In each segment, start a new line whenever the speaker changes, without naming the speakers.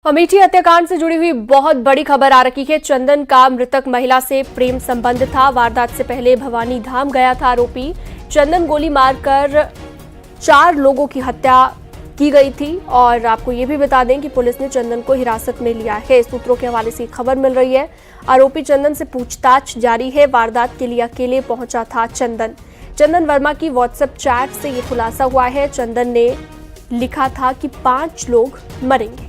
अमेठी हत्याकांड से जुड़ी हुई बहुत बड़ी खबर आ रही है। चंदन का मृतक महिला से प्रेम संबंध था। वारदात से पहले भवानी धाम गया था आरोपी। चंदन गोली मारकर 4 लोगों की हत्या की गई थी। और आपको ये भी बता दें कि पुलिस ने चंदन को हिरासत में लिया है। सूत्रों के हवाले से खबर मिल रही है। आरोपी चंदन से पूछताछ जारी है। वारदात के लिए अकेले पहुंचा था चंदन वर्मा की व्हाट्सएप चैट से ये खुलासा हुआ है। चंदन ने लिखा था कि 5 लोग मरेंगे।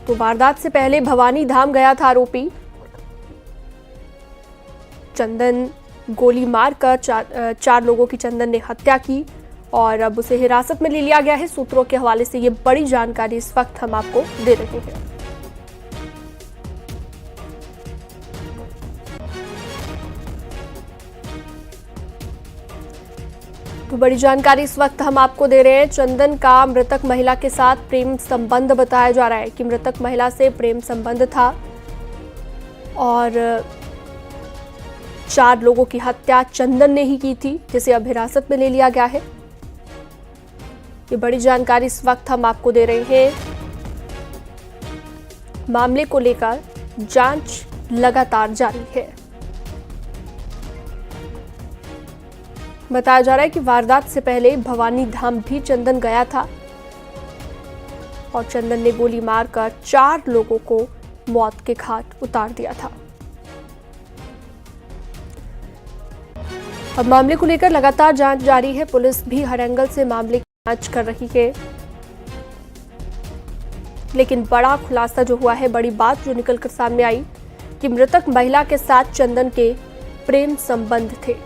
तो वारदात से पहले भवानी धाम गया था आरोपी। चंदन गोली मारकर 4 लोगों की चंदन ने हत्या की और अब उसे हिरासत में ले लिया गया है। सूत्रों के हवाले से ये बड़ी जानकारी इस वक्त हम आपको दे रहे हैं। तो बड़ी जानकारी इस वक्त हम आपको दे रहे हैं। चंदन का मृतक महिला के साथ प्रेम संबंध बताया जा रहा है कि मृतक महिला से प्रेम संबंध था और 4 लोगों की हत्या चंदन ने ही की थी, जिसे अब हिरासत में ले लिया गया है। ये बड़ी जानकारी इस वक्त हम आपको दे रहे हैं। मामले को लेकर जांच लगातार जारी है। बताया जा रहा है कि वारदात से पहले भवानी धाम भी चंदन गया था और चंदन ने गोली मारकर 4 लोगों को मौत के घाट उतार दिया था। अब मामले को लेकर लगातार जांच जारी है। पुलिस भी हर एंगल से मामले की जांच कर रही है। लेकिन बड़ा खुलासा जो हुआ है, बड़ी बात जो निकलकर सामने आई कि मृतक महिला के साथ चंदन के प्रेम संबंध थे।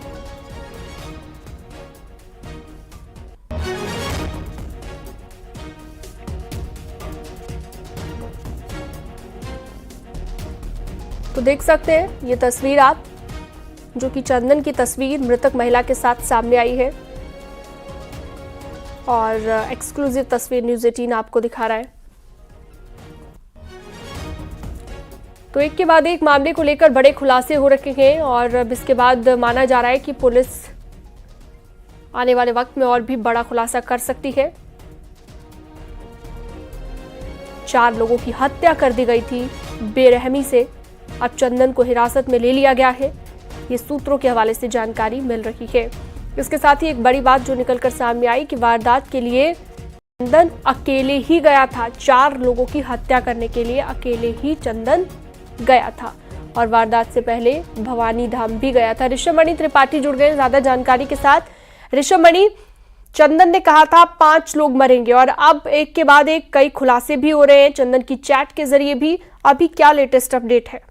तो देख सकते हैं ये तस्वीर आप, जो कि चंदन की तस्वीर मृतक महिला के साथ सामने आई है और एक्सक्लूसिव तस्वीर न्यूज़ 18 आपको दिखा रहा है। तो एक के बाद एक मामले को लेकर बड़े खुलासे हो रखे हैं और इसके बाद माना जा रहा है कि पुलिस आने वाले वक्त में और भी बड़ा खुलासा कर सकती है। 4 लोगों की हत्या कर दी गई थी बेरहमी से। अब चंदन को हिरासत में ले लिया गया है। ये सूत्रों के हवाले से जानकारी मिल रही है। इसके साथ ही एक बड़ी बात जो निकलकर सामने आई कि वारदात के लिए चंदन अकेले ही गया था। 4 लोगों की हत्या करने के लिए अकेले ही चंदन गया था और वारदात से पहले भवानी धाम भी गया था। ऋषभमणि त्रिपाठी जुड़ गए ज्यादा जानकारी के साथ। ऋषभमणि, चंदन ने कहा था 5 लोग मरेंगे और अब एक के बाद एक कई खुलासे भी हो रहे हैं चंदन की चैट के जरिए भी। अभी क्या लेटेस्ट अपडेट है?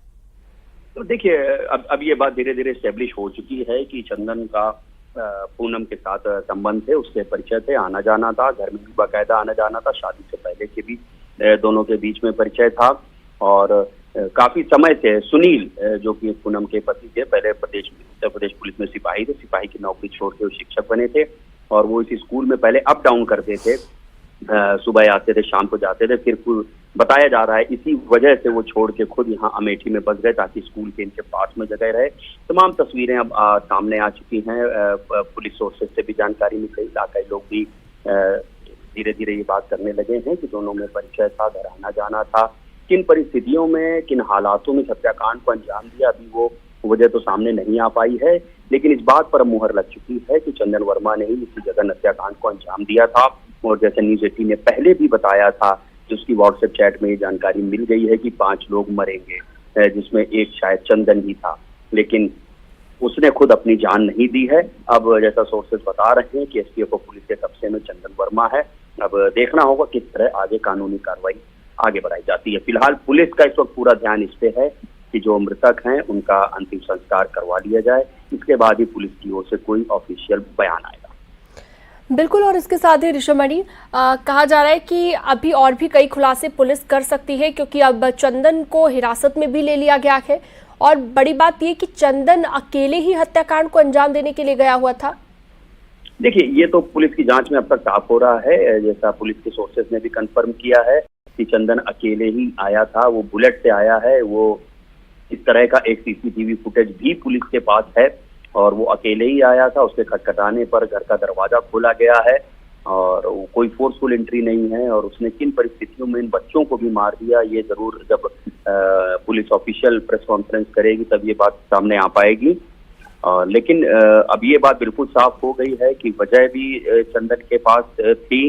तो देखिए, अब ये बात धीरे धीरे स्टेब्लिश हो चुकी है कि चंदन का पूनम के साथ संबंध थे, उससे परिचय थे, आना जाना था, घर में भी बाकायदा आना जाना था, शादी से पहले के भी दोनों के बीच में परिचय था। और काफी समय से सुनील, जो कि पूनम के पति थे, पहले उत्तर प्रदेश पुलिस में सिपाही थे, सिपाही की नौकरी छोड़ के वो शिक्षक बने थे और वो इस स्कूल में पहले अप डाउन करते थे। सुबह आते थे, शाम को जाते थे। फिर बताया जा रहा है इसी वजह से वो छोड़ के खुद यहाँ अमेठी में बस गए ताकि स्कूल के इनके पास में जगह रहे। तमाम तस्वीरें अब सामने आ चुकी हैं। पुलिस सोर्सेज से भी जानकारी मिल रही, इलाकाई लोग भी धीरे धीरे ये बात करने लगे हैं कि दोनों में परिचय था, घर आना जाना था। किन परिस्थितियों में, किन हालातों में हत्याकांड को अंजाम दिया, अभी वो वजह तो सामने नहीं आ पाई है। लेकिन इस बात पर मुहर लग चुकी है कि चंदन वर्मा ने ही इसी जगह हत्याकांड को अंजाम दिया था। और जैसे न्यूज़ 18 ने पहले भी बताया था, जिसकी व्हाट्सएप चैट में ये जानकारी मिल गई है कि 5 लोग मरेंगे, जिसमें एक शायद चंदन ही था, लेकिन उसने खुद अपनी जान नहीं दी है। अब जैसा सोर्सेज बता रहे हैं कि एसटीएफ पुलिस के कब्जे में चंदन वर्मा है। अब देखना होगा किस तरह आगे कानूनी कार्रवाई आगे बढ़ाई जाती है। फिलहाल पुलिस का इस वक्त पूरा ध्यान इस पे है कि जो मृतक हैं उनका अंतिम संस्कार करवा लिया जाए। इसके बाद ही पुलिस की ओर से कोई ऑफिशियल बयान आएगा।
बिल्कुल। और इसके साथ ही ऋषभमणि, कहा जा रहा है कि अभी और भी कई खुलासे पुलिस कर सकती है, क्योंकि अब चंदन को हिरासत में भी ले लिया गया है। और बड़ी बात यह कि चंदन अकेले ही हत्याकांड को अंजाम देने के लिए गया हुआ था।
देखिए, ये तो पुलिस की जांच में अब तक साफ हो रहा है। जैसा पुलिस के सोर्सेज ने भी कंफर्म किया है कि चंदन अकेले ही आया था, वो बुलेट से आया है। वो इस तरह का एक सीसीटीवी फुटेज भी पुलिस के पास है और वो अकेले ही आया था। उसके खटखटाने पर घर का दरवाजा खोला गया है और वो कोई फोर्सफुल एंट्री नहीं है, और उसने किन परिस्थितियों में इन बच्चों को भी मार दिया ये जरूर जब पुलिस ऑफिशियल प्रेस कॉन्फ्रेंस करेगी तब ये बात सामने आ पाएगी। लेकिन अब ये बात बिल्कुल साफ हो गई है कि वजह भी चंदन के पास थी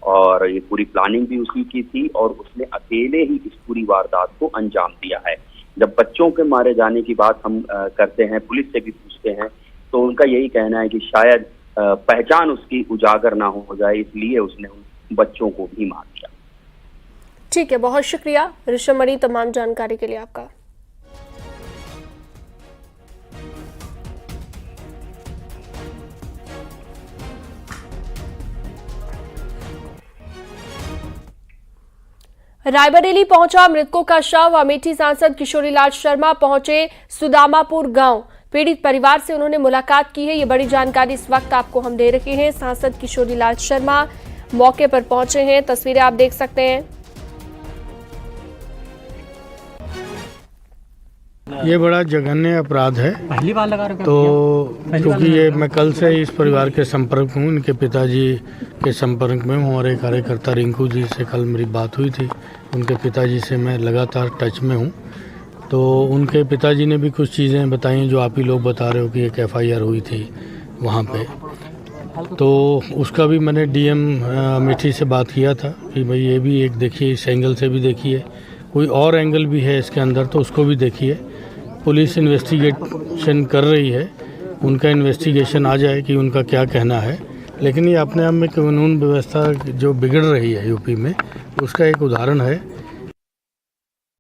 और ये पूरी प्लानिंग भी उसी की थी, और उसने अकेले ही इस पूरी वारदात को अंजाम दिया है। जब बच्चों के मारे जाने की बात हम करते हैं, पुलिस से भी पूछते हैं, तो उनका यही कहना है कि शायद पहचान उसकी उजागर ना हो जाए, इसलिए उसने उन बच्चों को भी मार दिया।
ठीक है, बहुत शुक्रिया ऋषभ मणि तमाम जानकारी के लिए आपका। रायबरेली पहुंचा मृतकों का शव। अमेठी सांसद किशोरीलाल शर्मा पहुंचे सुदामापुर गांव। पीड़ित परिवार से उन्होंने मुलाकात की है। ये बड़ी जानकारी इस वक्त आपको हम दे रहे हैं। सांसद किशोरीलाल शर्मा मौके पर पहुंचे हैं, तस्वीरें आप देख सकते हैं।
ये बड़ा जघन्य अपराध है।
पहली बार लगा रहे
तो क्योंकि ये मैं कल से इस परिवार के संपर्क में हूँ, इनके पिताजी के संपर्क में हूँ, और एक कार्यकर्ता रिंकू जी से कल मेरी बात हुई थी। उनके पिताजी से मैं लगातार टच में हूँ। तो उनके पिताजी ने भी कुछ चीज़ें बताई जो आप ही लोग बता रहे हो कि एक FIR हुई थी वहाँ पे। तो उसका भी मैंने DM अमेठी से बात किया था कि भाई ये भी एक देखिए, इस एंगल से भी देखिए, कोई और एंगल भी है इसके अंदर तो उसको भी देखिए। पुलिस इन्वेस्टिगेशन कर रही है, उनका इन्वेस्टिगेशन आ जाए कि उनका क्या कहना है। लेकिन ये अपने आप में कानून व्यवस्था जो बिगड़ रही है यूपी में, उसका एक उदाहरण है